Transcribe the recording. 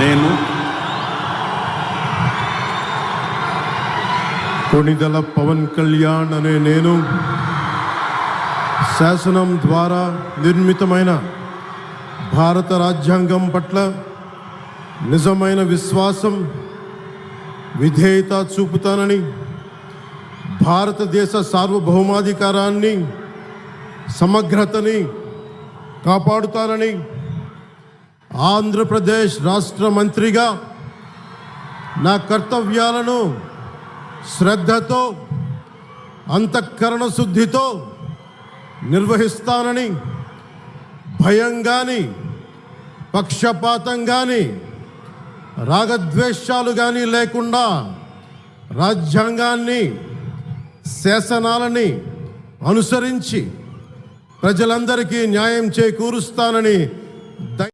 నేను కొణిదెల పవన్ కళ్యాణ్ అనే నేను శాసనం ద్వారా నిర్మితమైన భారత రాజ్యాంగం పట్ల నిజమైన విశ్వాసం, విధేయత చూపుతానని, భారతదేశ సార్వభౌమాధికారాన్ని, సమగ్రతని కాపాడుతానని, ఆంధ్రప్రదేశ్ రాష్ట్ర మంత్రిగా నా కర్తవ్యాలను శ్రద్ధతో, అంతఃకరణ శుద్ధితో నిర్వహిస్తానని, భయం కానీ, పక్షపాతం కానీ, రాగద్వేషాలు కానీ లేకుండా రాజ్యాంగాన్ని, శాసనాలని అనుసరించి ప్రజలందరికీ న్యాయం చేకూరుస్తానని